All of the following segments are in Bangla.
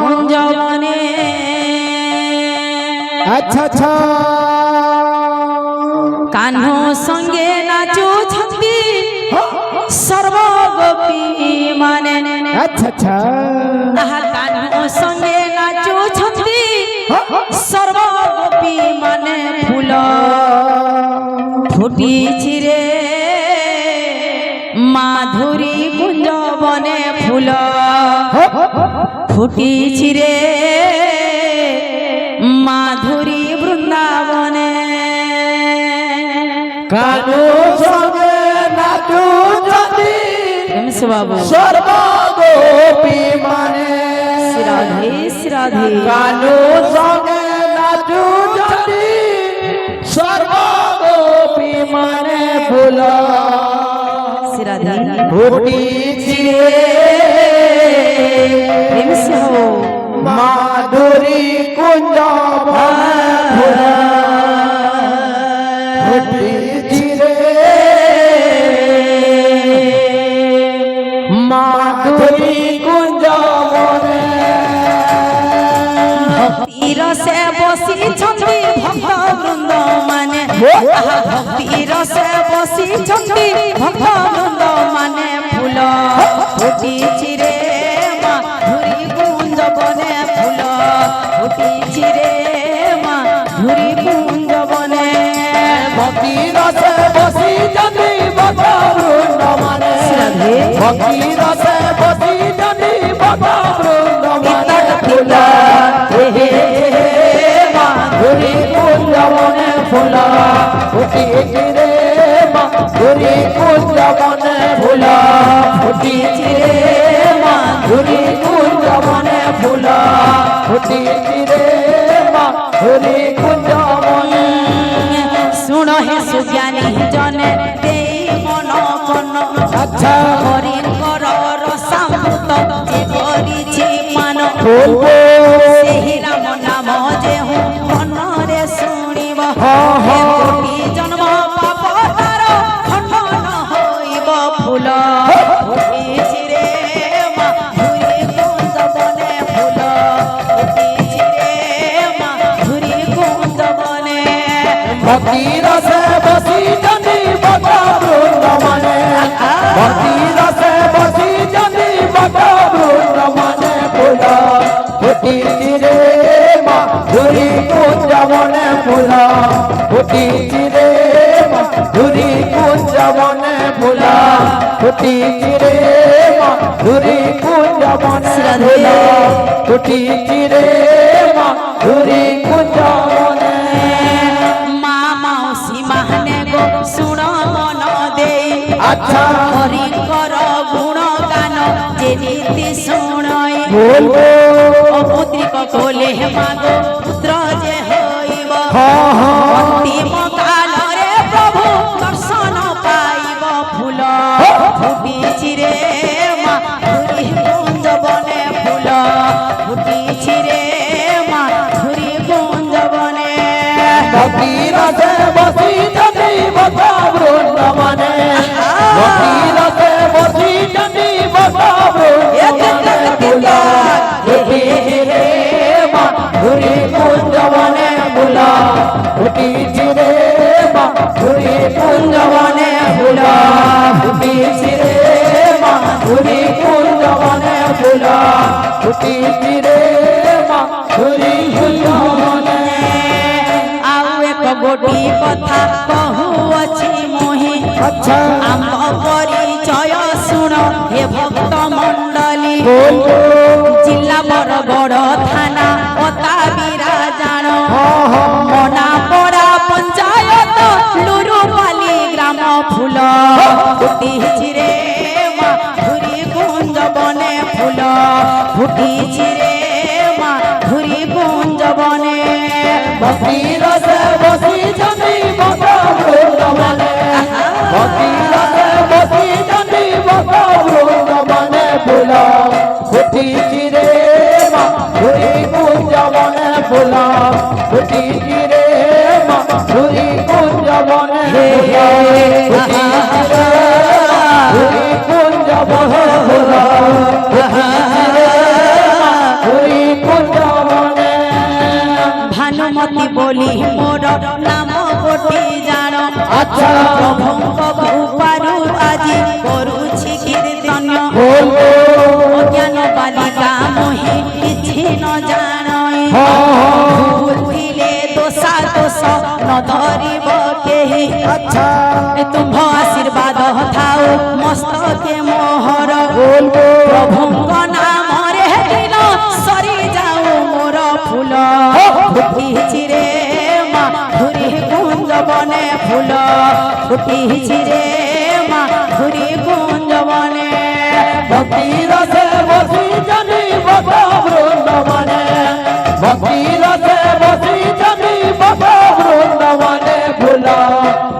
কুঞ্জবনে আচ্ছা আচ্ছা কাহ্ন সঙ্গে নাচুছন্তি সর্বগোপী মানে আচ্ছা আচ্ছা তাহা কাহ্ন সঙ্গে নাচুছন্তি সর্বগোপী মানে ফুল ফুটিছি রে মাধুরী কুঞ্জবনে ফুল ফুটিছি রে মাধুরী বৃন্দাবনে কানু সঙ্গে নাচু যদি বাবু সর্বগোপী মানে শ্রাধে শ্রাধে কানু সঙ্গে নাচু যদি সর্বগোপী মানে ফুল শ্রাধে ফুটিছি মাধুরী কুঞ্জবনে ফুল ফুটিছি মাধুরী কুঞ্জবনে রসে বসিছন্তি ভক্ত বৃন্দ মানে ভক্তি রসে বসিছন্তি ভক্ত বৃন্দ মানে ফুল ফুটিছি রে মাধুরী কুঞ্জবনে ফুল ফুটিছি রে মাধুরী কুঞ্জবনে ভক্তি রসে বসি যদি ভক্ত বৃন্দ মানে ভক্তি রসে বসি যদি ভক্ত বৃন্দ মানে ফুল মাধুরী কুঞ্জবনে ফুল ফুটিছি রে মাধুরী কুঞ্জবনে ফুল ফুটিছি রে মাধুরী কুঞ্জবনে ফুল ফুটিছি রে মাধুরী কুঞ্জবনে শুণ হে সুজ্ঞানী জনে দেই মন কন আচ্ছা হরিঙ্কর রসামৃত যে করিছি মান বলবো সেই রাম নাম যে মନରେ শুনিব কোটি জন্ম পাপ তার খণ্ডন হইব ফুল ফুটিছি রে মাধুরী কুঞ্জবনে ফুল ফুটিছি রে মাধুরী কুঞ্জবনে ভক্তি রসে বসি যদি ভক্ত বৃন্দ মানে ভক্তি রসে বসি যদি ভক্ত বৃন্দ মানে ফুল ফুটিছি রে মাধুরী কুঞ্জবনে ফুল ফুটিছি রে মাধুরী কুঞ্জবনে ফুল ফুটিছি রে মাধুরী কুঞ্জবনে ফুল ফুটিছি রে মাধুরী কুঞ্জবনে মাউসী মাহনে গো শুণ মন দেই আচ্ছা হরিঙ্কর গুণ গান যে নীতি শুণই বলবো অপুত্রিক কোলে মাগো পুত্র যে হইব হ্যাঁ অন্তিম কালরে প্রভু দর্শন পাইব ফুল ফুটিছি রে মাধুরী কুঞ্জবনে ফুল ফুটিছি রে মাধুরী কুঞ্জবনে ভক্তি রসে বসি যদি ভক্ত বৃন্দ মানে ভক্তি রসে বসি যদি ভক্ত বৃন্দ মানে ফুল ফুটিছি রে মাধুরী কুঞ্জবনে ফুল ফুটিছি রে মাধুরী কুঞ্জবনে ফুল ফুটিছি রে মাধুরী কুঞ্জবনে ফুল ফুটিছি রে মাধুরী কুঞ্জবনে ଆଉ ଏକ ଗୋଟି କଥା କହୁଅଛି ମୁହିଁ আচ্ছা ଆମ ପରିଚୟ ଶୁଣ ହେ ଭକ୍ତ ମଣ୍ଡଳୀ ଜିଲ୍ଲା ବରଗଡ଼ ଥାନା ଅତା ବିରାଜାଣ ମନାପଡ଼ା ପଞ୍ଚାୟତ ଲୁରୁପାଲି ଗ୍ରାମ ফুল ফুটিছি রে মাধুরী কুঞ্জবনে ফুল ফুটিছি রে মাধুরী কুঞ্জবনে ভক্তি রসে বসি যদি ভক্ত বৃন্দ মানে ভক্তি রসে বসি যদি ভক্ত বৃন্দ মানে ফুল ফুটিছি রে মাধুরী কুঞ্জবনে ফুল ফুটিছি রে মাধুরী কুঞ্জবনে কুঞ্জবনে ফুল মতি বলি মোর নাম কোটি জাণ আচ্ছা প্রভুঙ্ক কৃপারু আজি করুছি কীর্তন বলবো অজ্ঞান বালিকা মোহি কিছু ন জাণই ভুল দিলে দোষা দোষ ন ধরিব কেহি আচ্ছা তুম্ভ আশীর্বাদ থাও মস্তকে মোহর বলবো প্রভুঙ্ক নামরে দিল সরি যাও মোর ফুল ফুটিছি রে মা ধুরি কুঞ্জ বনে ফুল ফুটিছি রে মা ধুরি কুঞ্জ বনে ভক্তি রসে বসি জানি বত বৃন্দাবনে ভক্তি রসে বসি জানি বত বৃন্দাবনে ফুলা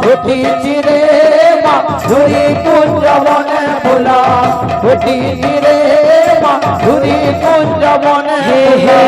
ফুটিছি রে মা ধুরি কুঞ্জবনে ফুলা ফুটিছি রে মা ধুরি কুঞ্জবনে হে